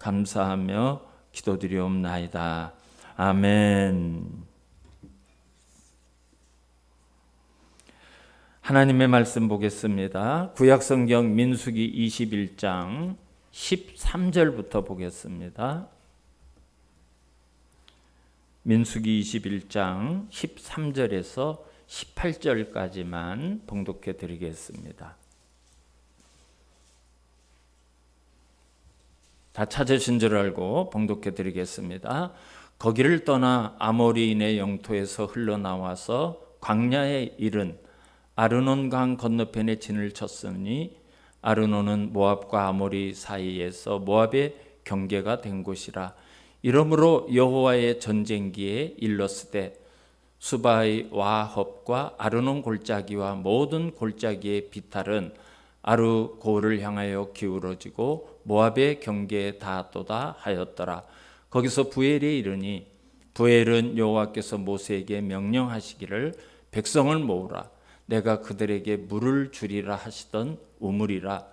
감사하며 기도드리옵나이다. 아멘. 하나님의 말씀 보겠습니다. 구약성경 민수기 21장 13절부터 보겠습니다. 민수기 21장 13절에서 18절까지만 봉독해 드리겠습니다. 다 찾으신 줄 알고 봉독해 드리겠습니다. 거기를 떠나 아모리인의 영토에서 흘러나와서 광야에 이른 아르논 강 건너편에 진을 쳤으니 아르논은 모압과 아모리 사이에서 모압의 경계가 된 곳이라. 이러므로 여호와의 전쟁기에 일렀으되 수바의 와헙과 아르논 골짜기와 모든 골짜기의 비탈은 아르고를 향하여 기울어지고 모압의 경계에 닿았도다 하였더라. 거기서 부엘에 이르니 부엘은 여호와께서 모세에게 명령하시기를 백성을 모으라. 내가 그들에게 물을 주리라 하시던 우물이라.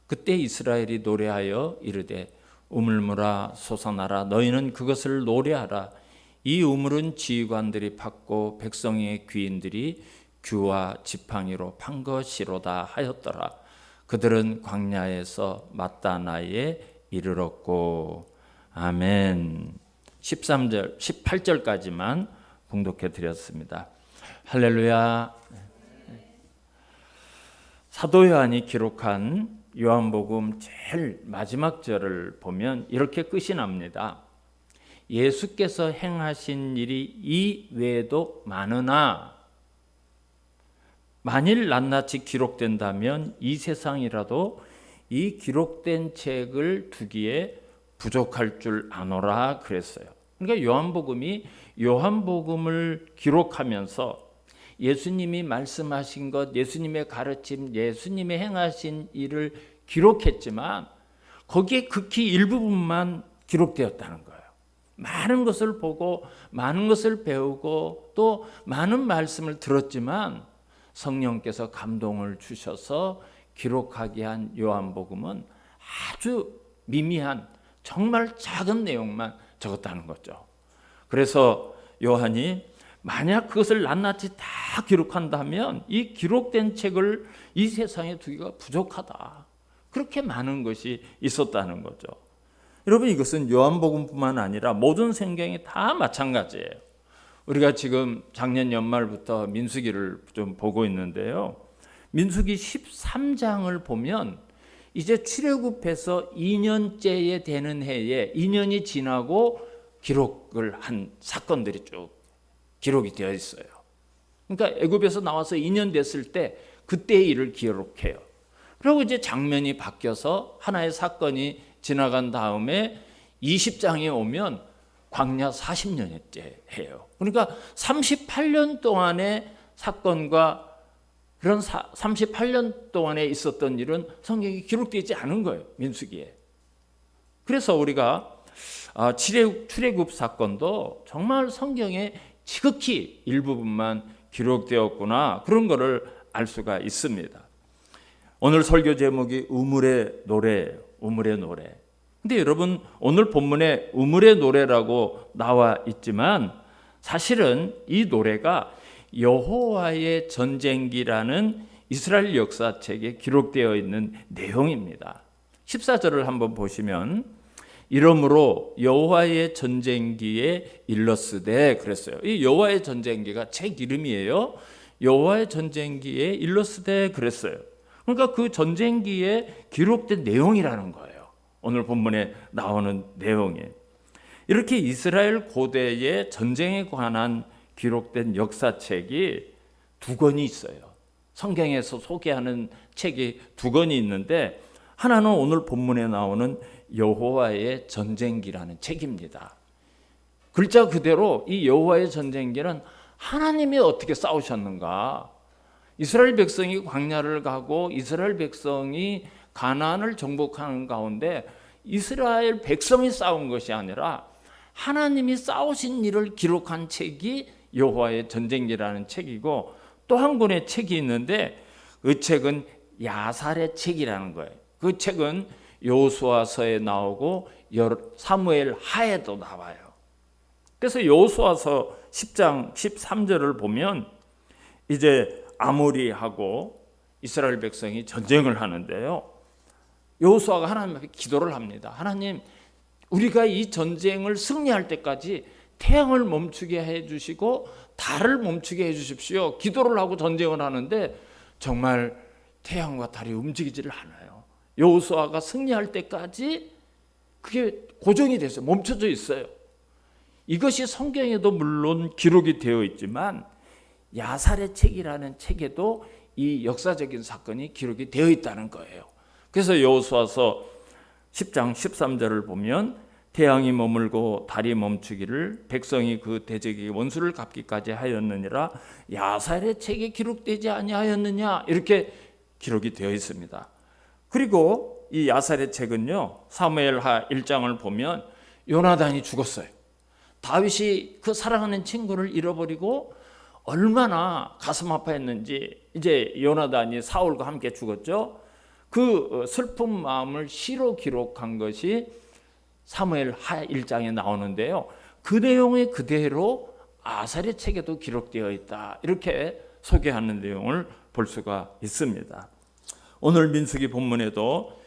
그때 이스라엘이 노래하여 이르되 우물물아 솟아나라. 너희는 그것을 노래하라. 이 우물은 지휘관들이 팠고 백성의 귀인들이 규와 지팡이로 판 것이로다 하였더라. 그들은 광야에서 mat다나에 이르렀고. 아멘. 13절, 18절까지만 봉독해 드렸습니다. 할렐루야. 사도 요한이 기록한 요한복음 제일 마지막 절을 보면 이렇게 끝이 납니다. 예수께서 행하신 일이 이 외에도 많으나 만일 낱낱이 기록된다면 이 세상이라도 이 기록된 책을 두기에 부족할 줄 아노라 그랬어요. 그러니까 요한복음이 요한복음을 기록하면서 예수님이 말씀하신 것, 예수님의 가르침, 예수님의 행하신 일을 기록했지만 거기에 극히 일부분만 기록되었다는 거예요. 많은 것을 보고 많은 것을 배우고 또 많은 말씀을 들었지만 성령께서 감동을 주셔서 기록하게 한 요한복음은 아주 미미한 정말 작은 내용만 적었다는 거죠. 그래서 요한이 만약 그것을 낱낱이 다 기록한다면 이 기록된 책을 이 세상에 두기가 부족하다. 그렇게 많은 것이 있었다는 거죠. 여러분, 이것은 요한복음뿐만 아니라 모든 성경이 다 마찬가지예요. 우리가 지금 작년 연말부터 민수기를 좀 보고 있는데요. 민수기 13장을 보면 이제 출애굽해서 2년째에 되는 해에 2년이 지나고 기록을 한 사건들이 쭉 기록이 되어 있어요. 그러니까 애굽에서 나와서 2년 됐을 때 그때의 일을 기록해요. 그리고 이제 장면이 바뀌어서 하나의 사건이 지나간 다음에 20장에 오면 광야 40년째 해요. 그러니까 38년 동안의 사건과 그런 38년 동안에 있었던 일은 성경에 기록되지 않은 거예요. 민수기에. 그래서 우리가 출애굽 사건도 정말 성경에 지극히 일부분만 기록되었구나, 그런 거를 알 수가 있습니다. 오늘 설교 제목이 우물의 노래예요. 우물의 노래. 근데 여러분, 오늘 본문에 우물의 노래라고 나와 있지만 사실은 이 노래가 여호와의 전쟁기라는 이스라엘 역사책에 기록되어 있는 내용입니다. 14절을 한번 보시면 이러므로 여호와의 전쟁기에 일렀으되 그랬어요. 이 여호와의 전쟁기가 책 이름이에요. 여호와의 전쟁기에 일렀으되 그랬어요. 그러니까 그 전쟁기에 기록된 내용이라는 거예요. 오늘 본문에 나오는 내용이에요. 이렇게 이스라엘 고대의 전쟁에 관한 기록된 역사책이 두 권이 있어요. 성경에서 소개하는 책이 두 권이 있는데 하나는 오늘 본문에 나오는 여호와의 전쟁기라는 책입니다. 글자 그대로 이 여호와의 전쟁기는 하나님이 어떻게 싸우셨는가, 이스라엘 백성이 광야를 가고 이스라엘 백성이 가나안을 정복하는 가운데 이스라엘 백성이 싸운 것이 아니라 하나님이 싸우신 일을 기록한 책이 여호와의 전쟁기라는 책이고, 또 한 권의 책이 있는데 그 책은 야살의 책이라는 거예요. 그 책은 여호수아서에 나오고 사무엘 하에도 나와요. 그래서 여호수아서 10장 13절을 보면 이제 아모리하고 이스라엘 백성이 전쟁을 하는데요. 여호수아가 하나님 앞에 기도를 합니다. 하나님, 우리가 이 전쟁을 승리할 때까지 태양을 멈추게 해주시고 달을 멈추게 해주십시오. 기도를 하고 전쟁을 하는데 정말 태양과 달이 움직이지를 않아요. 여호수아가 승리할 때까지 그게 고정이 됐어요. 멈춰져 있어요. 이것이 성경에도 물론 기록이 되어 있지만 야살의 책이라는 책에도 이 역사적인 사건이 기록이 되어 있다는 거예요. 그래서 여호수아서 10장 13절을 보면 태양이 머물고 달이 멈추기를 백성이 그 대적에게 원수를 갚기까지 하였느니라 야살의 책에 기록되지 아니하였느냐 이렇게 기록이 되어 있습니다. 그리고 이 야살의 책은요, 사무엘하 1장을 보면 요나단이 죽었어요. 다윗이 그 사랑하는 친구를 잃어버리고 얼마나 가슴 아파했는지 이제 요나단이 사울과 함께 죽었죠. 그 슬픈 마음을 시로 기록한 것이 사무엘하 1장에 나오는데요. 그 내용이 그대로 아살의 책에도 기록되어 있다. 이렇게 소개하는 내용을 볼 수가 있습니다. 오늘 민수기 본문에도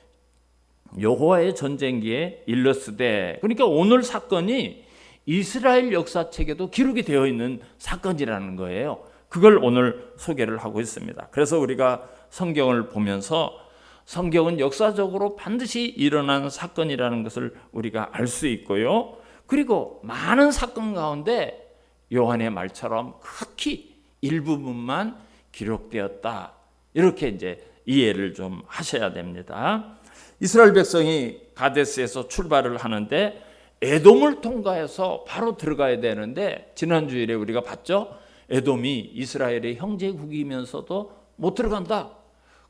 여호와의 전쟁기에 일러스되, 그러니까 오늘 사건이 이스라엘 역사책에도 기록이 되어 있는 사건이라는 거예요. 그걸 오늘 소개를 하고 있습니다. 그래서 우리가 성경을 보면서 성경은 역사적으로 반드시 일어난 사건이라는 것을 우리가 알 수 있고요. 그리고 많은 사건 가운데 요한의 말처럼 극히 일부분만 기록되었다. 이렇게 이제 이해를 좀 하셔야 됩니다. 이스라엘 백성이 가데스에서 출발을 하는데 에돔을 통과해서 바로 들어가야 되는데 지난 주일에 우리가 봤죠. 에돔이 이스라엘의 형제국이면서도 못 들어간다.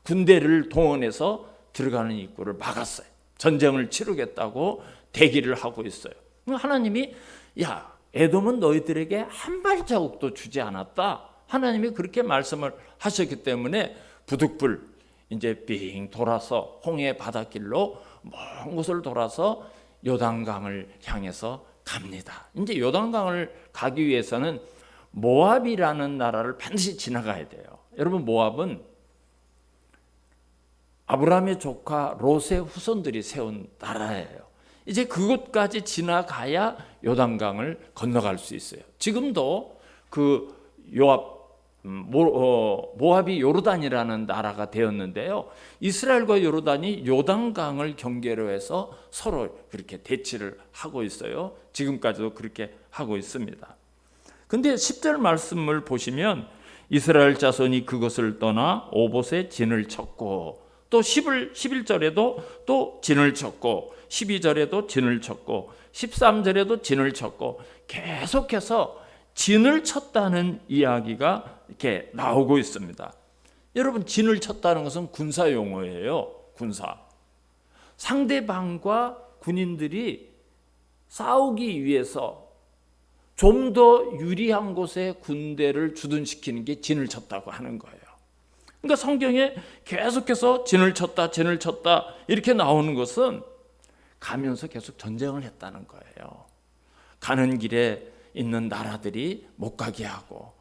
군대를 동원해서 들어가는 입구를 막았어요. 전쟁을 치르겠다고 대기를 하고 있어요. 하나님이 야, 에돔은 너희들에게 한 발자국도 주지 않았다. 하나님이 그렇게 말씀을 하셨기 때문에 부득불 이제 빙 돌아서 홍해 바닷길로 먼 곳을 돌아서 요단강을 향해서 갑니다. 이제 요단강을 가기 위해서는 모압이라는 나라를 반드시 지나가야 돼요. 여러분, 모압은 아브라함의 조카 롯의 후손들이 세운 나라예요. 이제 그곳까지 지나가야 요단강을 건너갈 수 있어요. 지금도 그 모압이 요르단이라는 나라가 되었는데요. 이스라엘과 요르단이 요단강을 경계로 해서 서로 그렇게 대치를 하고 있어요. 지금까지도 그렇게 하고 있습니다. 근데 10절 말씀을 보시면 이스라엘 자손이 그것을 떠나 오봇에 진을 쳤고, 또 11절에도 또 진을 쳤고, 12절에도 진을 쳤고, 13절에도 진을 쳤고, 계속해서 진을 쳤다는 이야기가 이렇게 나오고 있습니다. 여러분, 진을 쳤다는 것은 군사 용어예요. 군사. 상대방과 군인들이 싸우기 위해서 좀 더 유리한 곳에 군대를 주둔시키는 게 진을 쳤다고 하는 거예요. 그러니까 성경에 계속해서 진을 쳤다, 진을 쳤다 이렇게 나오는 것은 가면서 계속 전쟁을 했다는 거예요. 가는 길에 있는 나라들이 못 가게 하고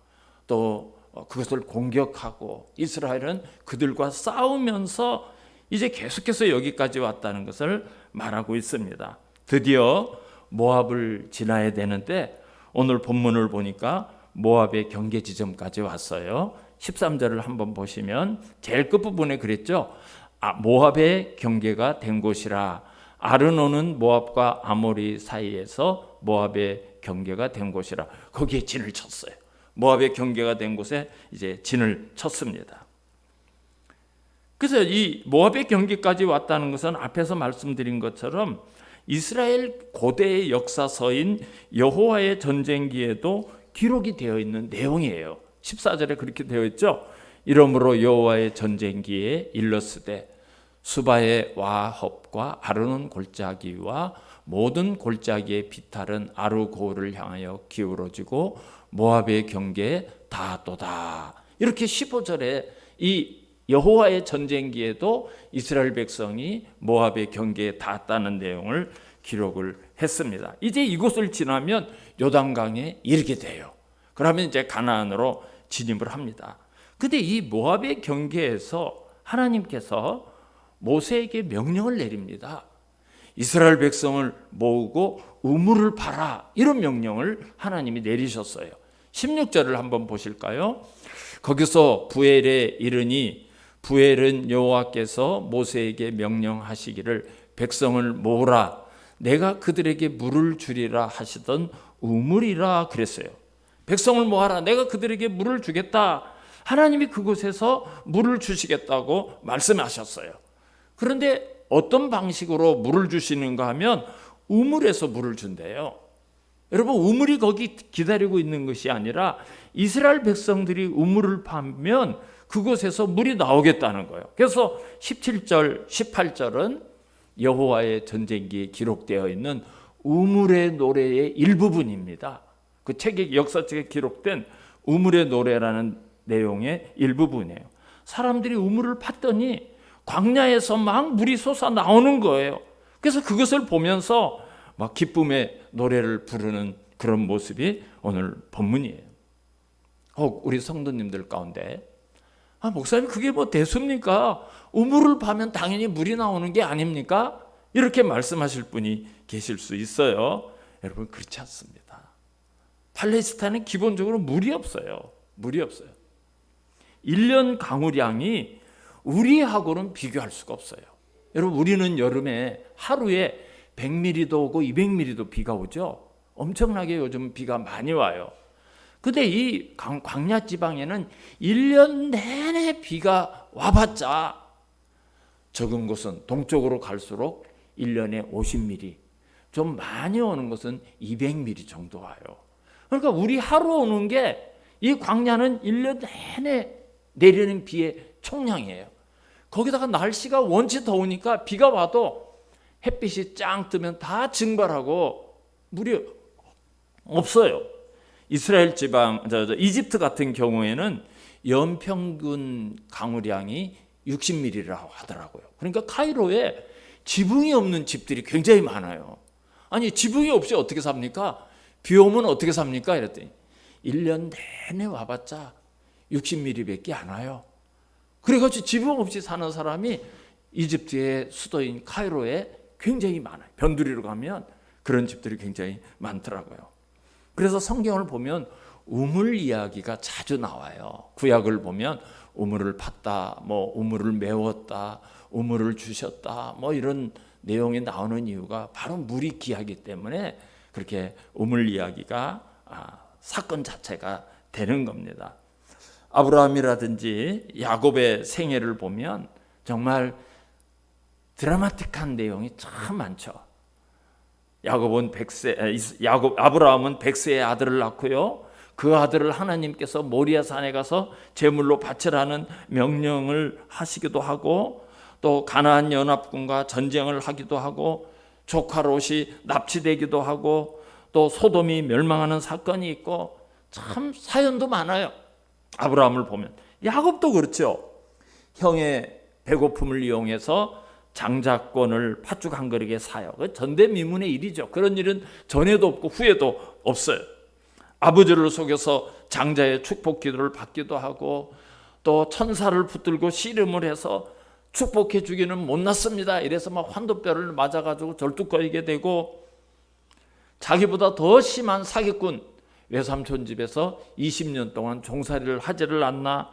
또 그것을 공격하고 이스라엘은 그들과 싸우면서 이제 계속해서 여기까지 왔다는 것을 말하고 있습니다. 드디어 모압을 지나야 되는데 오늘 본문을 보니까 모압의 경계 지점까지 왔어요. 13절을 한번 보시면 제일 끝부분에 그랬죠. 모압의 경계가 된 곳이라. 아르논은 모압과 아모리 사이에서 모압의 경계가 된 곳이라. 거기에 진을 쳤어요. 모압의 경계가 된 곳에 이제 진을 쳤습니다. 그래서 이 모압의 경계까지 왔다는 것은 앞에서 말씀드린 것처럼 이스라엘 고대의 역사서인 여호와의 전쟁기에도 기록이 되어 있는 내용이에요. 14절에 그렇게 되어 있죠. 이러므로 여호와의 전쟁기에 일러스되 수바의 와헙과 아르논 골짜기와 모든 골짜기의 비탈은 아르고를 향하여 기울어지고 모압의 경계에 닿았도다. 이렇게 15절에 이 여호와의 전쟁기에도 이스라엘 백성이 모압의 경계에 닿았다는 내용을 기록을 했습니다. 이제 이곳을 지나면 요단강에 이르게 돼요. 그러면 이제 가나안으로 진입을 합니다. 근데 이 모압의 경계에서 하나님께서 모세에게 명령을 내립니다. 이스라엘 백성을 모으고 우물을 파라, 이런 명령을 하나님이 내리셨어요. 16절을 한번 보실까요? 거기서 부엘에 이르니 부엘은 여호와께서 모세에게 명령하시기를 백성을 모으라, 내가 그들에게 물을 주리라 하시던 우물이라 그랬어요. 백성을 모아라, 내가 그들에게 물을 주겠다. 하나님이 그곳에서 물을 주시겠다고 말씀하셨어요. 그런데 어떤 방식으로 물을 주시는가 하면 우물에서 물을 준대요. 여러분, 우물이 거기 기다리고 있는 것이 아니라 이스라엘 백성들이 우물을 파면 그곳에서 물이 나오겠다는 거예요. 그래서 17절, 18절은 여호와의 전쟁기에 기록되어 있는 우물의 노래의 일부분입니다. 그 책의 역사책에 기록된 우물의 노래라는 내용의 일부분이에요. 사람들이 우물을 팠더니 광야에서 막 물이 솟아 나오는 거예요. 그래서 그것을 보면서 막 기쁨의 노래를 부르는 그런 모습이 오늘 본문이에요. 혹 우리 성도님들 가운데 목사님, 그게 뭐 대수입니까? 우물을 파면 당연히 물이 나오는 게 아닙니까? 이렇게 말씀하실 분이 계실 수 있어요. 여러분, 그렇지 않습니다. 팔레스타인은 기본적으로 물이 없어요. 물이 없어요. 1년 강우량이 우리하고는 비교할 수가 없어요. 여러분, 우리는 여름에 하루에 100mm도 오고 200mm도 비가 오죠. 엄청나게 요즘 비가 많이 와요. 근데 이 광야 지방에는 1년 내내 비가 와봤자 적은 곳은 동쪽으로 갈수록 1년에 50mm, 좀 많이 오는 곳은 200mm 정도 와요. 그러니까 우리 하루 오는 게 이 광야는 1년 내내 내리는 비의 총량이에요. 거기다가 날씨가 원체 더우니까 비가 와도 햇빛이 짱 뜨면 다 증발하고 물이 없어요. 이스라엘 지방, 이집트 같은 경우에는 연평균 강우량이 60mm라고 하더라고요. 그러니까 카이로에 지붕이 없는 집들이 굉장히 많아요. 아니, 지붕이 없이 어떻게 삽니까? 비 오면 어떻게 삽니까? 이랬더니 1년 내내 와봤자 60mm밖에 안 와요. 그래가지고 지붕 없이 사는 사람이 이집트의 수도인 카이로에 굉장히 많아요. 변두리로 가면 그런 집들이 굉장히 많더라고요. 그래서 성경을 보면 우물 이야기가 자주 나와요. 구약을 보면 우물을 팠다, 뭐 우물을 메웠다, 우물을 주셨다, 뭐 이런 내용이 나오는 이유가 바로 물이 귀하기 때문에 그렇게 우물 이야기가 사건 자체가 되는 겁니다. 아브라함이라든지 야곱의 생애를 보면 정말 드라마틱한 내용이 참 많죠. 아브라함은 100세의 아들을 낳고요. 그 아들을 하나님께서 모리아 산에 가서 제물로 바치라는 명령을 하시기도 하고, 또 가나안 연합군과 전쟁을 하기도 하고, 조카 롯이 납치되기도 하고, 또 소돔이 멸망하는 사건이 있고, 참 사연도 많아요. 아브라함을 보면. 야곱도 그렇죠. 형의 배고픔을 이용해서 장자권을 팥죽 한 그릇에 사요. 전대미문의 일이죠. 그런 일은 전에도 없고 후에도 없어요. 아버지를 속여서 장자의 축복 기도를 받기도 하고, 또 천사를 붙들고 씨름을 해서 축복해 주기는 못 났습니다. 이래서 막 환도뼈를 맞아가지고 절뚝거리게 되고, 자기보다 더 심한 사기꾼 외삼촌 집에서 20년 동안 종살이를 하지를 않나,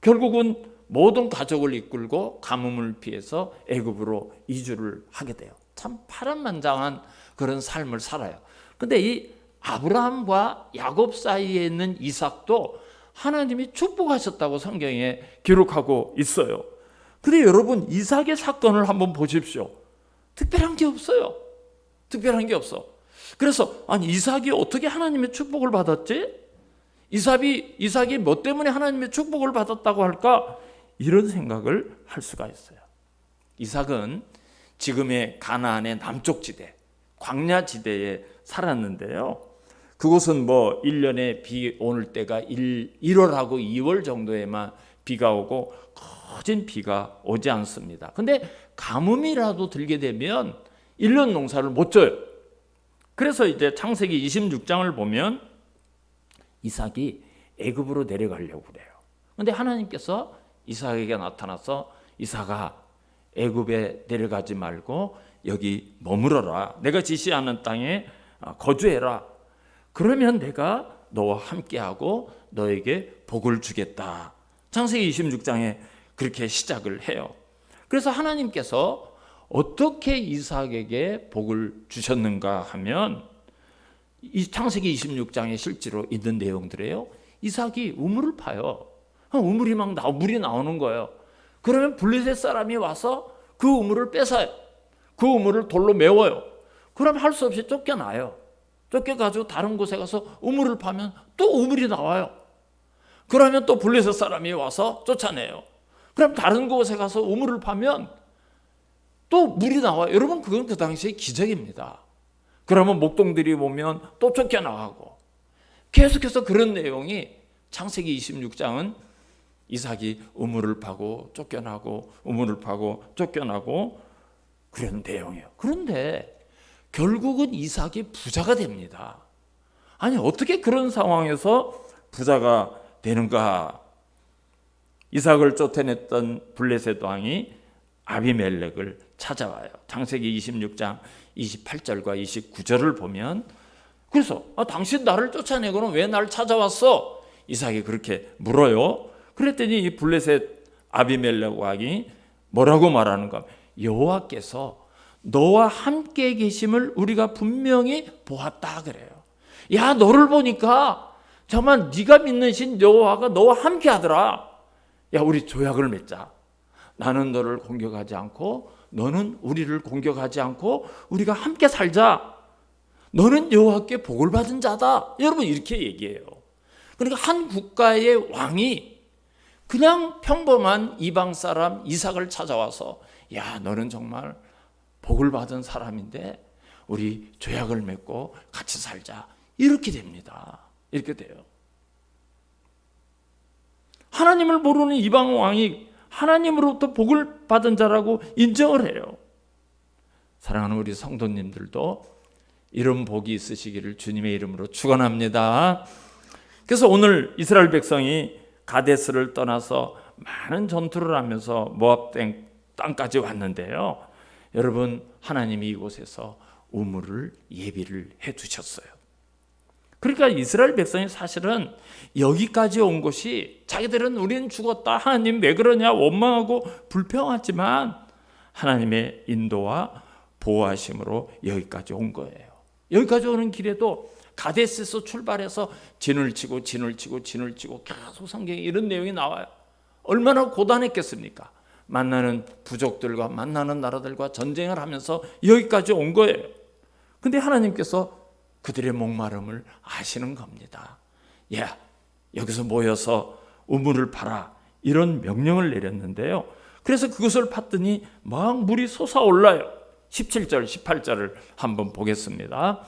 결국은 모든 가족을 이끌고 가뭄을 피해서 애굽으로 이주를 하게 돼요. 참 파란만장한 그런 삶을 살아요. 근데 이 아브라함과 야곱 사이에 있는 이삭도 하나님이 축복하셨다고 성경에 기록하고 있어요. 근데 여러분, 이삭의 사건을 한번 보십시오. 특별한 게 없어요. 특별한 게 없어. 그래서 아니, 이삭이 어떻게 하나님의 축복을 받았지? 이삭이 뭐 때문에 하나님의 축복을 받았다고 할까? 이런 생각을 할 수가 있어요. 이삭은 지금의 가나안의 남쪽 지대, 광야 지대에 살았는데요. 그곳은 뭐 1년에 비 오는 때가 1월하고 2월 정도에만 비가 오고 터진 비가 오지 않습니다. 근데 가뭄이라도 들게 되면 1년 농사를 못 져요. 그래서 이제 창세기 26장을 보면 이삭이 애굽으로 내려가려고 그래요. 근데 하나님께서 이삭에게 나타나서 이삭아, 애굽에 내려가지 말고 여기 머물어라. 내가 지시하는 땅에 거주해라. 그러면 내가 너와 함께하고 너에게 복을 주겠다. 창세기 26장에 그렇게 시작을 해요. 그래서 하나님께서 어떻게 이삭에게 복을 주셨는가 하면 이 창세기 26장에 실제로 있는 내용들이에요. 이삭이 우물을 파요. 우물이 물이 나오는 거예요. 그러면 블레셋 사람이 와서 그 우물을 뺏어요. 그 우물을 돌로 메워요. 그럼 할 수 없이 쫓겨나요. 쫓겨가지고 다른 곳에 가서 우물을 파면 또 우물이 나와요. 그러면 또 블레셋 사람이 와서 쫓아내요. 그럼 다른 곳에 가서 우물을 파면 또 물이 나와요. 여러분, 그건 그 당시에 기적입니다. 그러면 목동들이 보면 또 쫓겨나가고 계속해서 그런 내용이 창세기 26장은 이삭이 우물을 파고 쫓겨나고 우물을 파고 쫓겨나고 그런 내용이에요. 그런데 결국은 이삭이 부자가 됩니다. 아니, 어떻게 그런 상황에서 부자가 되는가? 이삭을 쫓아냈던 블레셋 왕이 아비멜렉을 찾아와요. 창세기 26장 28절과 29절을 보면, 그래서 당신 나를 쫓아내고는 왜 나를 찾아왔어? 이삭이 그렇게 물어요. 그랬더니 이 블레셋 아비멜렉 왕이 뭐라고 말하는가? 여호와께서 너와 함께 계심을 우리가 분명히 보았다 그래요. 야, 너를 보니까 정말 네가 믿는 신 여호와가 너와 함께 하더라. 야, 우리 조약을 맺자. 나는 너를 공격하지 않고 너는 우리를 공격하지 않고 우리가 함께 살자. 너는 여호와께 복을 받은 자다. 여러분, 이렇게 얘기해요. 그러니까 한 국가의 왕이 그냥 평범한 이방 사람 이삭을 찾아와서 야, 너는 정말 복을 받은 사람인데 우리 조약을 맺고 같이 살자. 이렇게 됩니다. 이렇게 돼요. 하나님을 모르는 이방 왕이 하나님으로부터 복을 받은 자라고 인정을 해요. 사랑하는 우리 성도님들도 이런 복이 있으시기를 주님의 이름으로 축원합니다. 그래서 오늘 이스라엘 백성이 가데스를 떠나서 많은 전투를 하면서 모압 땅까지 왔는데요. 여러분, 하나님이 이곳에서 우물을 예비를 해 두셨어요. 그러니까 이스라엘 백성이 사실은 여기까지 온 것이 자기들은 우리는 죽었다, 하나님 왜 그러냐 원망하고 불평하지만 하나님의 인도와 보호하심으로 여기까지 온 거예요. 여기까지 오는 길에도 가데스에서 출발해서 진을 치고 계속 성경에 이런 내용이 나와요. 얼마나 고단했겠습니까? 만나는 부족들과 만나는 나라들과 전쟁을 하면서 여기까지 온 거예요. 근데 하나님께서 그들의 목마름을 아시는 겁니다. 야, 여기서 모여서 우물을 파라, 이런 명령을 내렸는데요. 그래서 그것을 팠더니 막 물이 솟아올라요. 17절 18절을 한번 보겠습니다.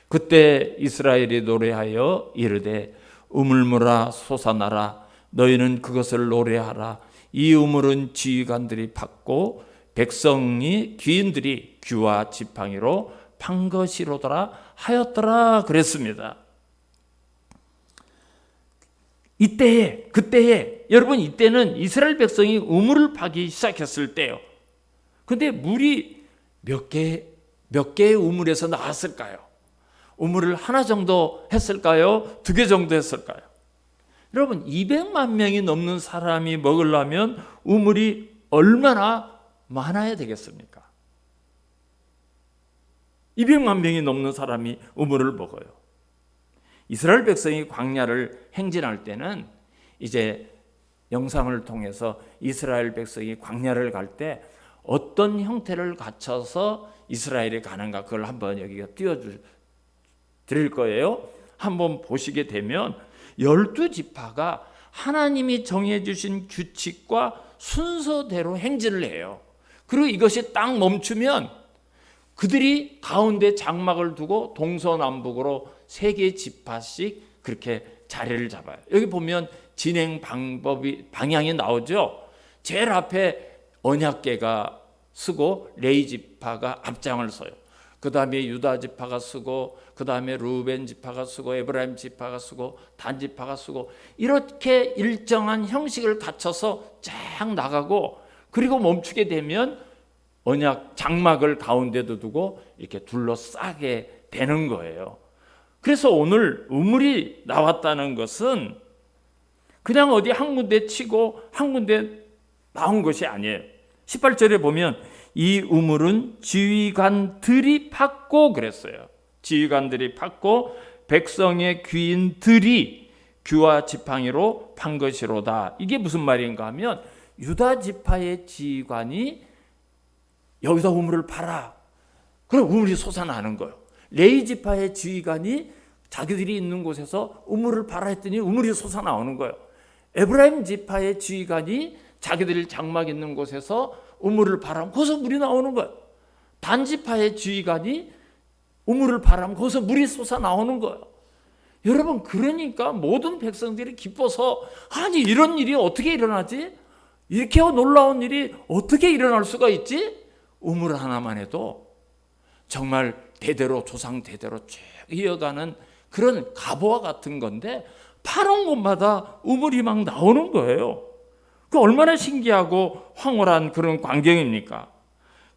그때 이스라엘이 노래하여 이르되 우물물아 솟아나라, 너희는 그것을 노래하라. 이 우물은 지휘관들이 팠고 백성이 귀인들이 귀와 지팡이로 판 것이로더라 하였더라 그랬습니다. 그때에 여러분, 이때는 이스라엘 백성이 우물을 파기 시작했을 때요. 근데 물이 몇 개의 우물에서 나왔을까요? 우물을 하나 정도 했을까요? 2개 정도 했을까요? 여러분, 200만 명이 넘는 사람이 먹으려면 우물이 얼마나 많아야 되겠습니까? 200만 명이 넘는 사람이 우물을 먹어요. 이스라엘 백성이 광야를 행진할 때는 이제 영상을 통해서 이스라엘 백성이 광야를 갈 때 어떤 형태를 갖춰서 이스라엘이 가는가, 그걸 한번 여기가 띄워드릴 거예요. 한번 보시게 되면 12지파가 하나님이 정해주신 규칙과 순서대로 행진을 해요. 그리고 이것이 딱 멈추면 그들이 가운데 장막을 두고 동서남북으로 3개 지파씩 그렇게 자리를 잡아요. 여기 보면 진행 방향이 나오죠. 제일 앞에 언약궤가 서고 레위 지파가 앞장을 서요. 그 다음에 유다 지파가 서고, 그 다음에 루벤 지파가 서고, 에브라임 지파가 서고, 단 지파가 서고, 이렇게 일정한 형식을 갖춰서 쫙 나가고, 그리고 멈추게 되면 언약 장막을 가운데도 두고 이렇게 둘러싸게 되는 거예요. 그래서 오늘 우물이 나왔다는 것은 그냥 어디 한 군데 치고 한 군데 나온 것이 아니에요. 18절에 보면 이 우물은 지휘관들이 팠고 그랬어요. 지휘관들이 팠고 백성의 귀인들이 규와 지팡이로 판 것이로다. 이게 무슨 말인가 하면 유다 지파의 지휘관이 여기다 우물을 파라. 그럼 우물이 솟아나는 거예요. 레위 지파의 지휘관이 자기들이 있는 곳에서 우물을 파라 했더니 우물이 솟아나오는 거예요. 에브라임 지파의 지휘관이 자기들이 장막 있는 곳에서 우물을 파라면 거기서 물이 나오는 거예요. 단 지파의 지휘관이 우물을 파라면 거기서 물이 솟아나오는 거예요. 여러분, 그러니까 모든 백성들이 기뻐서 아니 이런 일이 어떻게 일어나지? 이렇게 놀라운 일이 어떻게 일어날 수가 있지? 우물 하나만 해도 정말 대대로 조상 대대로 쭉 이어가는 그런 가보와 같은 건데 파는 곳마다 우물이 막 나오는 거예요. 그 얼마나 신기하고 황홀한 그런 광경입니까?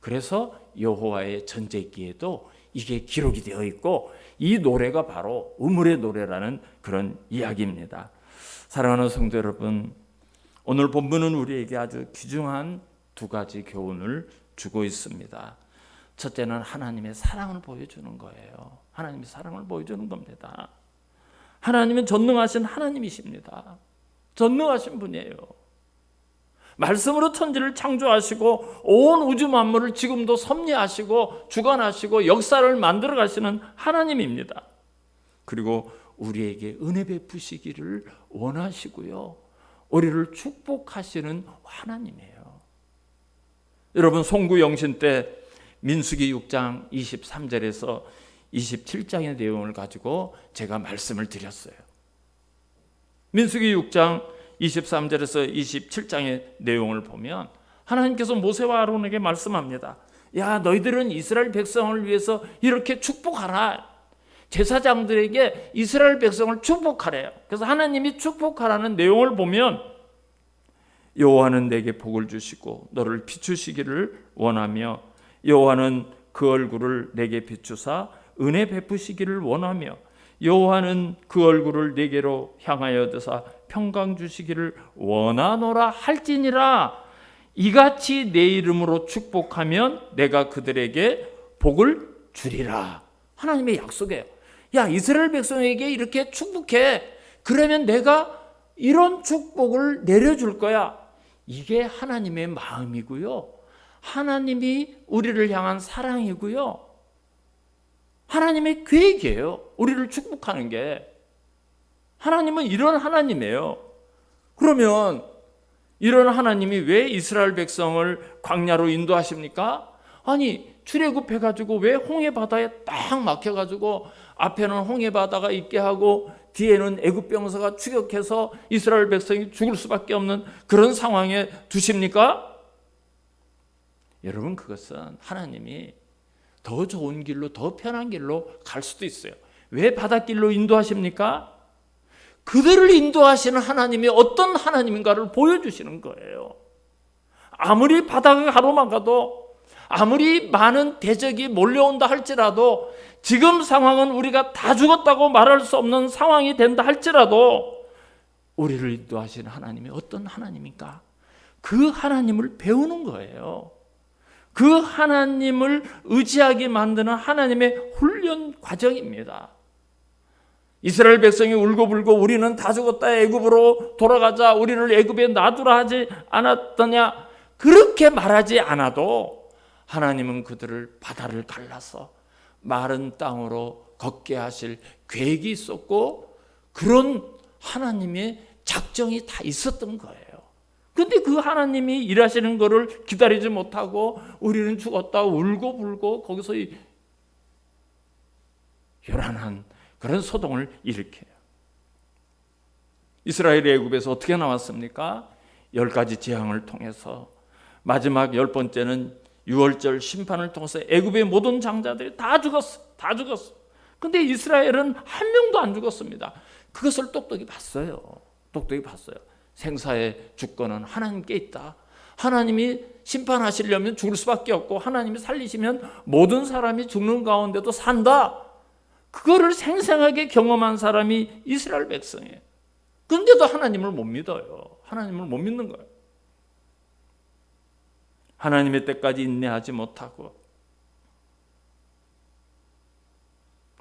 그래서 여호와의 전쟁기에도 이게 기록이 되어 있고 이 노래가 바로 우물의 노래라는 그런 이야기입니다. 사랑하는 성도 여러분, 오늘 본문은 우리에게 아주 귀중한 두 가지 교훈을 주고 있습니다. 첫째는 하나님의 사랑을 보여주는 거예요. 하나님의 사랑을 보여주는 겁니다. 하나님은 전능하신 하나님이십니다. 전능하신 분이에요. 말씀으로 천지를 창조하시고 온 우주 만물을 지금도 섭리하시고 주관하시고 역사를 만들어 가시는 하나님입니다. 그리고 우리에게 은혜 베푸시기를 원하시고요. 우리를 축복하시는 하나님이에요. 여러분, 송구영신 때 민수기 6장 23절에서 27장의 내용을 가지고 제가 말씀을 드렸어요. 민수기 6장 23절에서 27장의 내용을 보면 하나님께서 모세와 아론에게 말씀합니다. 야, 너희들은 이스라엘 백성을 위해서 이렇게 축복하라. 제사장들에게 이스라엘 백성을 축복하래요. 그래서 하나님이 축복하라는 내용을 보면 여호와는 내게 복을 주시고 너를 비추시기를 원하며 여호와는 그 얼굴을 내게 비추사 은혜 베푸시기를 원하며 여호와는 그 얼굴을 내게로 향하여 드사 평강 주시기를 원하노라 할지니라. 이같이 내 이름으로 축복하면 내가 그들에게 복을 주리라. 하나님의 약속이에요. 야, 이스라엘 백성에게 이렇게 축복해. 그러면 내가 이런 축복을 내려줄 거야. 이게 하나님의 마음이고요. 하나님이 우리를 향한 사랑이고요. 하나님의 계획이에요. 우리를 축복하는 게. 하나님은 이런 하나님이에요. 그러면 이런 하나님이 왜 이스라엘 백성을 광야로 인도하십니까? 아니, 출애굽해가지고 왜 홍해바다에 딱 막혀가지고 앞에는 홍해바다가 있게 하고 뒤에는 애굽 병사가 추격해서 이스라엘 백성이 죽을 수밖에 없는 그런 상황에 두십니까? 여러분, 그것은 하나님이 더 좋은 길로, 더 편한 길로 갈 수도 있어요. 왜 바닷길로 인도하십니까? 그들을 인도하시는 하나님이 어떤 하나님인가를 보여주시는 거예요. 아무리 바다가 가로막아도, 아무리 많은 대적이 몰려온다 할지라도, 지금 상황은 우리가 다 죽었다고 말할 수 없는 상황이 된다 할지라도 우리를 인도하시는 하나님이 어떤 하나님인가? 그 하나님을 배우는 거예요. 그 하나님을 의지하게 만드는 하나님의 훈련 과정입니다. 이스라엘 백성이 울고불고 우리는 다 죽었다, 애굽으로 돌아가자, 우리를 애굽에 놔두라 하지 않았더냐, 그렇게 말하지 않아도 하나님은 그들을 바다를 갈라서 마른 땅으로 걷게 하실 계획이 있었고 그런 하나님의 작정이 다 있었던 거예요. 근데 그 하나님이 일하시는 거를 기다리지 못하고 우리는 죽었다 울고불고 거기서 요란한 그런 소동을 일으켜요. 이스라엘이 애굽에서 어떻게 나왔습니까? 10가지 재앙을 통해서 마지막 10번째는 유월절 심판을 통해서 애굽의 모든 장자들이 다 죽었어. 다 죽었어. 근데 이스라엘은 한 명도 안 죽었습니다. 그것을 똑똑히 봤어요. 똑똑히 봤어요. 생사의 주권은 하나님께 있다. 하나님이 심판하시려면 죽을 수밖에 없고 하나님이 살리시면 모든 사람이 죽는 가운데도 산다. 그거를 생생하게 경험한 사람이 이스라엘 백성이에요. 그런데도 하나님을 못 믿어요. 하나님을 못 믿는 거예요. 하나님의 때까지 인내하지 못하고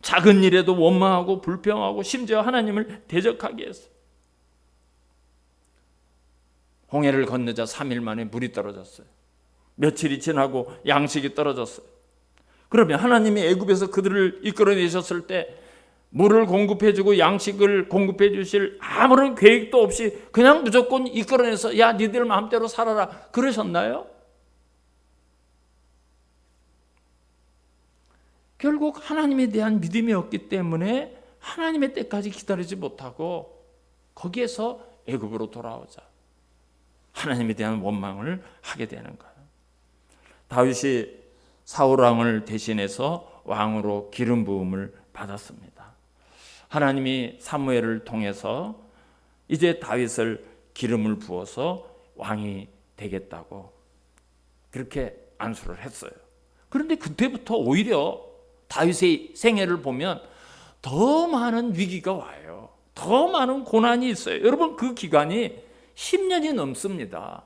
작은 일에도 원망하고 불평하고 심지어 하나님을 대적하게 했어요. 홍해를 건너자 3일 만에 물이 떨어졌어요. 며칠이 지나고 양식이 떨어졌어요. 그러면 하나님이 애굽에서 그들을 이끌어내셨을 때 물을 공급해주고 양식을 공급해 주실 아무런 계획도 없이 그냥 무조건 이끌어내서 야 니들 마음대로 살아라 그러셨나요? 결국 하나님에 대한 믿음이 없기 때문에 하나님의 때까지 기다리지 못하고 거기에서 애굽으로 돌아오자 하나님에 대한 원망을 하게 되는 거예요. 다윗이 사울 왕을 대신해서 왕으로 기름 부음을 받았습니다. 하나님이 사무엘을 통해서 이제 다윗을 기름을 부어서 왕이 되겠다고 그렇게 안수를 했어요. 그런데 그때부터 오히려 다윗의 생애를 보면 더 많은 위기가 와요. 더 많은 고난이 있어요. 여러분 그 기간이 10년이 넘습니다.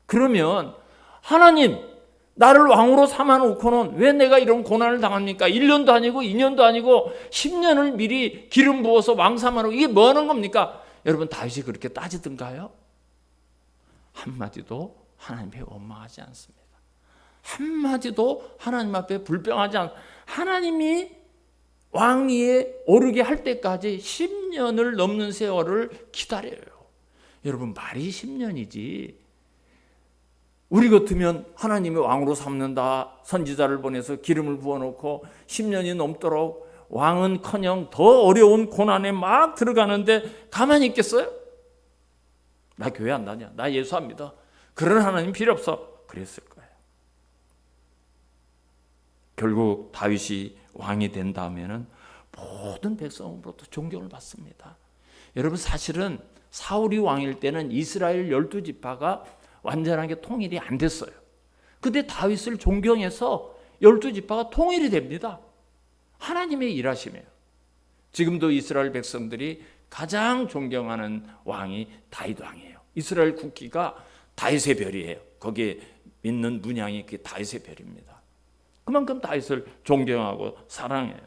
그러면 하나님 나를 왕으로 삼아놓고는 왜 내가 이런 고난을 당합니까? 1년도 아니고 2년도 아니고 10년을 미리 기름 부어서 왕 삼아놓고 이게 뭐 하는 겁니까? 여러분 다윗이 그렇게 따지던가요? 한마디도 하나님께 원망하지 않습니다. 한마디도 하나님 앞에 불평하지 않습니다. 하나님이 왕위에 오르게 할 때까지 10년을 넘는 세월을 기다려요. 여러분 말이 10년이지 우리 같으면 하나님이 왕으로 삼는다 선지자를 보내서 기름을 부어놓고 10년이 넘도록 왕은커녕 더 어려운 고난에 막 들어가는데 가만히 있겠어요? 나 교회 안 다녀. 나 예수 안 믿어. 그런 하나님 필요 없어. 그랬을 거예요. 결국 다윗이 왕이 된 다음에는 모든 백성으로부터 존경을 받습니다. 여러분 사실은 사울이 왕일 때는 이스라엘 12지파가 완전하게 통일이 안 됐어요. 근데 다윗을 존경해서 12지파가 통일이 됩니다. 하나님의 일하심이에요. 지금도 이스라엘 백성들이 가장 존경하는 왕이 다윗 왕이에요. 이스라엘 국기가 다윗의 별이에요. 거기에 믿는 문양이 그 다윗의 별입니다. 그만큼 다윗을 존경하고 사랑해요.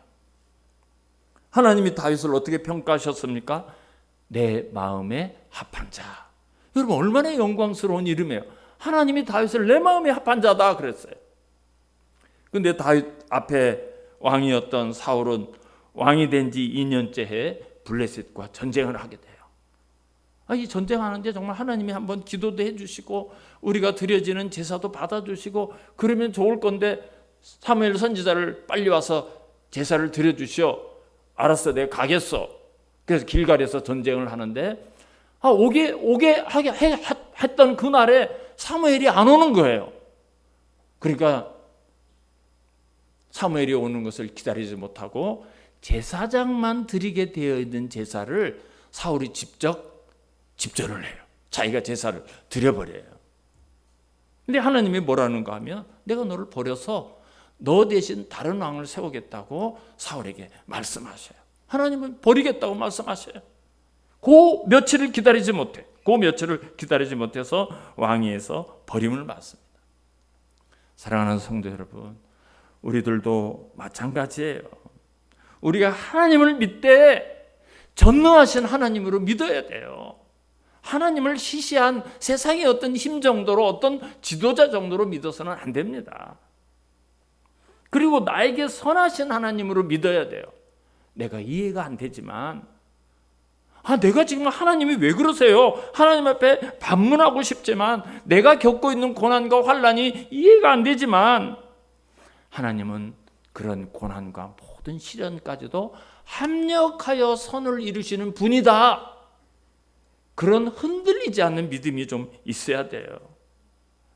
하나님이 다윗을 어떻게 평가하셨습니까? 내 마음에 합한 자. 여러분 얼마나 영광스러운 이름이에요. 하나님이 다윗을 내 마음에 합한 자다 그랬어요. 그런데 다윗 앞에 왕이었던 사울은 왕이 된 지 2년째 해 블레셋과 전쟁을 하게 돼요. 이 전쟁하는데 정말 하나님이 한번 기도도 해주시고 우리가 드려지는 제사도 받아주시고 그러면 좋을 건데 사무엘 선지자를 빨리 와서 제사를 드려주시오. 알았어, 내가 가겠어. 그래서 길갈에서 전쟁을 하는데 오게 했던 그날에 사무엘이 안 오는 거예요. 그러니까 사무엘이 오는 것을 기다리지 못하고 제사장만 드리게 되어 있는 제사를 사울이 직접 집전을 해요. 자기가 제사를 드려버려요. 근데 하나님이 뭐라는가 하면 내가 너를 버려서 너 대신 다른 왕을 세우겠다고 사울에게 말씀하셔요. 하나님은 버리겠다고 말씀하셔요. 그 며칠을 기다리지 못해서 왕위에서 버림을 받습니다. 사랑하는 성도 여러분, 우리들도 마찬가지예요. 우리가 하나님을 믿되 전능하신 하나님으로 믿어야 돼요. 하나님을 시시한 세상의 어떤 힘 정도로 어떤 지도자 정도로 믿어서는 안 됩니다. 그리고 나에게 선하신 하나님으로 믿어야 돼요. 내가 이해가 안 되지만 내가 지금 하나님이 왜 그러세요? 하나님 앞에 반문하고 싶지만 내가 겪고 있는 고난과 환난이 이해가 안 되지만 하나님은 그런 고난과 모든 시련까지도 합력하여 선을 이루시는 분이다. 그런 흔들리지 않는 믿음이 좀 있어야 돼요.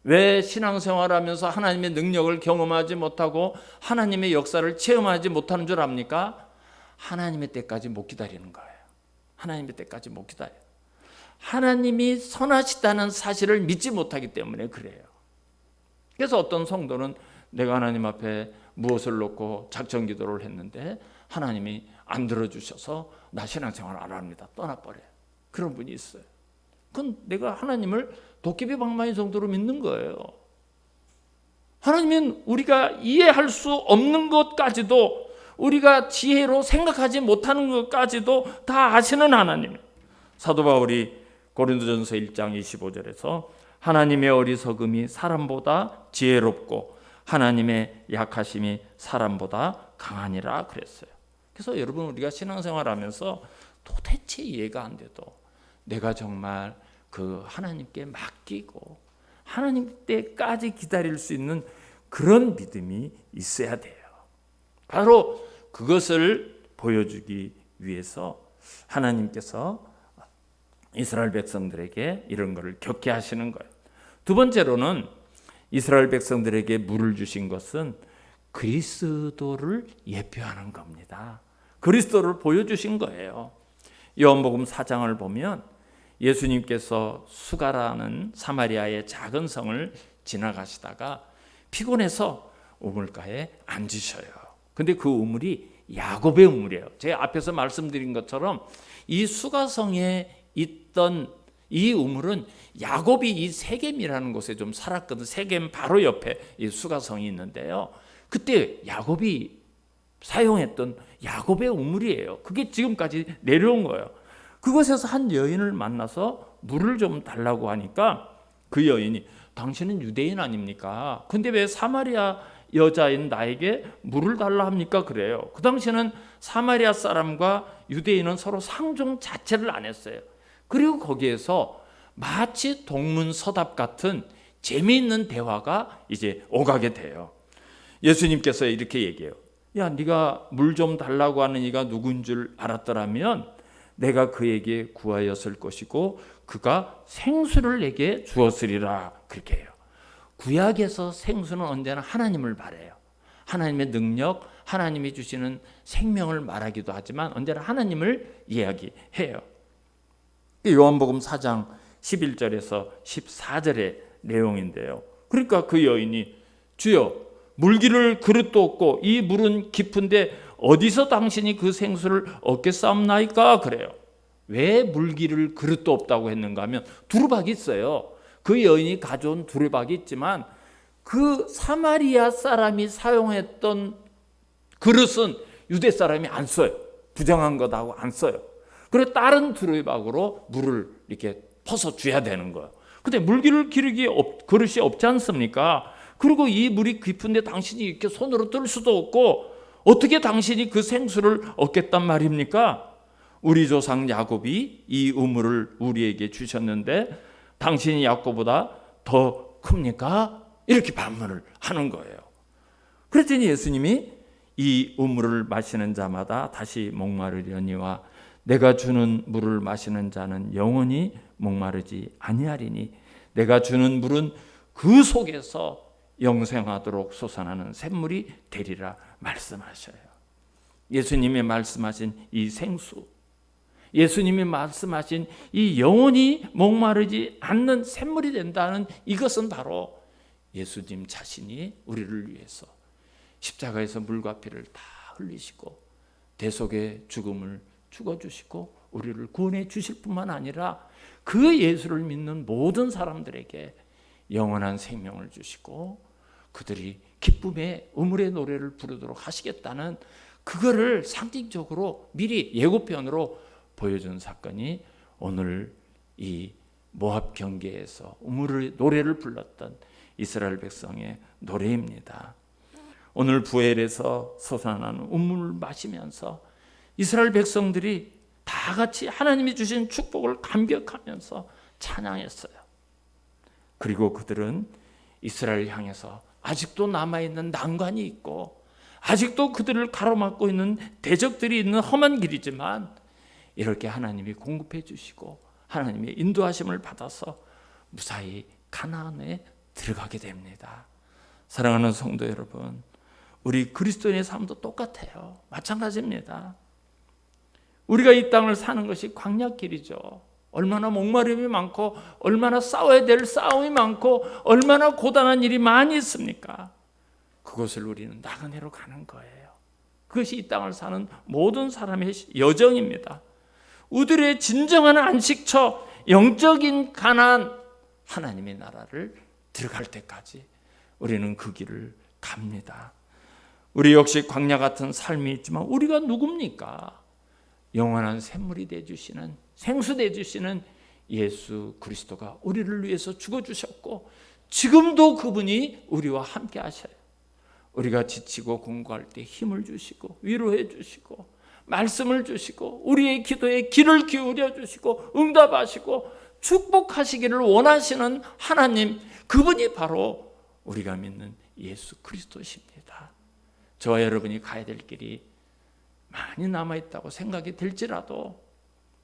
왜 신앙생활하면서 하나님의 능력을 경험하지 못하고 하나님의 역사를 체험하지 못하는 줄 압니까? 하나님의 때까지 못 기다리는 거예요. 하나님의 때까지 못 기다려요. 하나님이 선하시다는 사실을 믿지 못하기 때문에 그래요. 그래서 어떤 성도는 내가 하나님 앞에 무엇을 놓고 작전 기도를 했는데 하나님이 안 들어주셔서 나 신앙생활 안 합니다. 떠나버려요. 그런 분이 있어요. 그건 내가 하나님을 도깨비 방망이 정도로 믿는 거예요. 하나님은 우리가 이해할 수 없는 것까지도, 우리가 지혜로 생각하지 못하는 것까지도 다 아시는 하나님. 사도 바울이 고린도전서 1장 25절에서 하나님의 어리석음이 사람보다 지혜롭고 하나님의 약하심이 사람보다 강하니라 그랬어요. 그래서 여러분, 우리가 신앙생활하면서 도대체 이해가 안 돼도 내가 정말 그 하나님께 맡기고 하나님 때까지 기다릴 수 있는 그런 믿음이 있어야 돼요. 바로 그것을 보여주기 위해서 하나님께서 이스라엘 백성들에게 이런 것을 겪게 하시는 거예요. 두 번째로는 이스라엘 백성들에게 물을 주신 것은 그리스도를 예표하는 겁니다. 그리스도를 보여주신 거예요. 요한복음 4장을 보면 예수님께서 수가라는 사마리아의 작은 성을 지나가시다가 피곤해서 우물가에 앉으셔요. 근데 그 우물이 야곱의 우물이에요. 제가 앞에서 말씀드린 것처럼 이 수가성에 있던 이 우물은 야곱이 이 세겜이라는 곳에 좀 살았거든. 세겜 바로 옆에 이 수가성이 있는데요. 그때 야곱이 사용했던 야곱의 우물이에요. 그게 지금까지 내려온 거예요. 그곳에서 한 여인을 만나서 물을 좀 달라고 하니까 그 여인이 당신은 유대인 아닙니까? 근데 왜 사마리아 여자인 나에게 물을 달라 합니까? 그래요. 그 당시에는 사마리아 사람과 유대인은 서로 상종 자체를 안 했어요. 그리고 거기에서 마치 동문서답 같은 재미있는 대화가 이제 오가게 돼요. 예수님께서 이렇게 얘기해요. 야, 네가 물 좀 달라고 하는 이가 누군 줄 알았더라면 내가 그에게 구하였을 것이고 그가 생수를 내게 주었으리라. 그렇게 해요. 구약에서 생수는 언제나 하나님을 말해요. 하나님의 능력, 하나님이 주시는 생명을 말하기도 하지만 언제나 하나님을 이야기해요. 요한복음 4장 11절에서 14절의 내용인데요. 그러니까 그 여인이 주여, 물기를 그릇도 없고 이 물은 깊은데 어디서 당신이 그 생수를 얻겠사옵나이까? 그래요. 왜 물기를 그릇도 없다고 했는가 하면 두루박이 있어요. 그 여인이 가져온 두루박이 있지만 그 사마리아 사람이 사용했던 그릇은 유대 사람이 안 써요. 부정한 것하고 안 써요. 그래서 다른 두루박으로 물을 이렇게 퍼서 줘야 되는 거예요. 근데 물기를 기르기 그릇이 없지 않습니까? 그리고 이 물이 깊은데 당신이 이렇게 손으로 뜰 수도 없고 어떻게 당신이 그 생수를 얻겠단 말입니까? 우리 조상 야곱이 이 우물을 우리에게 주셨는데 당신이 야곱보다 더 큽니까? 이렇게 반문을 하는 거예요. 그랬더니 예수님이 이 우물을 마시는 자마다 다시 목마르려니와 내가 주는 물을 마시는 자는 영원히 목마르지 아니하리니 내가 주는 물은 그 속에서 영생하도록 솟아나는 샘물이 되리라 말씀하셔요. 예수님이 말씀하신 이 생수, 예수님이 말씀하신 이 영원히 목마르지 않는 샘물이 된다는 이것은 바로 예수님 자신이 우리를 위해서 십자가에서 물과 피를 다 흘리시고 대속의 죽음을 죽어주시고 우리를 구원해 주실 뿐만 아니라 그 예수를 믿는 모든 사람들에게 영원한 생명을 주시고 그들이 기쁨의 우물의 노래를 부르도록 하시겠다는 그거를 상징적으로 미리 예고편으로 보여준 사건이 오늘 이 모압 경계에서 우물의 노래를 불렀던 이스라엘 백성의 노래입니다. 오늘 부엘에서 솟아나는 우물을 마시면서 이스라엘 백성들이 다 같이 하나님이 주신 축복을 감격하면서 찬양했어요. 그리고 그들은 이스라엘을 향해서 아직도 남아있는 난관이 있고 아직도 그들을 가로막고 있는 대적들이 있는 험한 길이지만 이렇게 하나님이 공급해 주시고 하나님의 인도하심을 받아서 무사히 가나안에 들어가게 됩니다. 사랑하는 성도 여러분, 우리 그리스도인의 삶도 똑같아요. 마찬가지입니다. 우리가 이 땅을 사는 것이 광야길이죠. 얼마나 목마름이 많고 얼마나 싸워야 될 싸움이 많고 얼마나 고단한 일이 많이 있습니까? 그것을 우리는 나그네로 가는 거예요. 그것이 이 땅을 사는 모든 사람의 여정입니다. 우리의 진정한 안식처, 영적인 가나안, 하나님의 나라를 들어갈 때까지 우리는 그 길을 갑니다. 우리 역시 광야 같은 삶이 있지만 우리가 누굽니까? 영원한 샘물이 되어주시는, 생수 되어주시는 예수 그리스도가 우리를 위해서 죽어주셨고 지금도 그분이 우리와 함께 하셔요. 우리가 지치고 공고할 때 힘을 주시고 위로해 주시고 말씀을 주시고 우리의 기도에 귀를 기울여 주시고 응답하시고 축복하시기를 원하시는 하나님, 그분이 바로 우리가 믿는 예수 그리스도십니다. 저와 여러분이 가야 될 길이 많이 남아있다고 생각이 들지라도,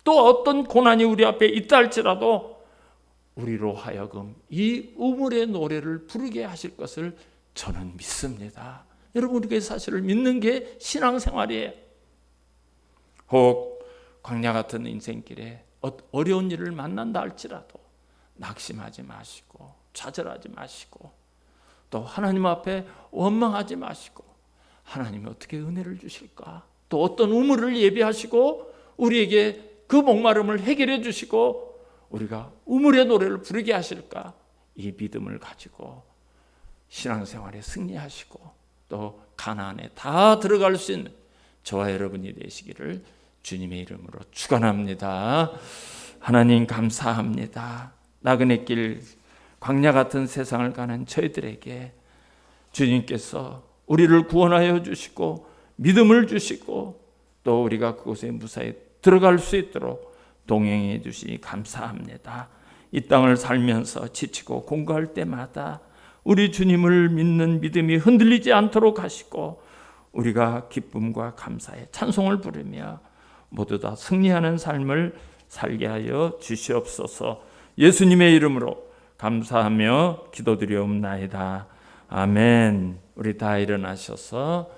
또 어떤 고난이 우리 앞에 있다 할지라도 우리로 하여금 이 우물의 노래를 부르게 하실 것을 저는 믿습니다. 여러분, 우리가 사실을 믿는 게 신앙생활이에요. 혹 광야 같은 인생길에 어려운 일을 만난다 할지라도 낙심하지 마시고 좌절하지 마시고 또 하나님 앞에 원망하지 마시고 하나님이 어떻게 은혜를 주실까, 또 어떤 우물을 예비하시고 우리에게 그 목마름을 해결해 주시고 우리가 우물의 노래를 부르게 하실까, 이 믿음을 가지고 신앙생활에 승리하시고 또 가나안에 다 들어갈 수 있는 저와 여러분이 되시기를 주님의 이름으로 축원합니다. 하나님 감사합니다. 나그네 길 광야 같은 세상을 가는 저희들에게 주님께서 우리를 구원하여 주시고 믿음을 주시고 또 우리가 그곳에 무사히 들어갈 수 있도록 동행해 주시니 감사합니다. 이 땅을 살면서 지치고 공고할 때마다 우리 주님을 믿는 믿음이 흔들리지 않도록 하시고 우리가 기쁨과 감사의 찬송을 부르며 모두 다 승리하는 삶을 살게 하여 주시옵소서. 예수님의 이름으로 감사하며 기도드리옵나이다. 아멘. 우리 다 일어나셔서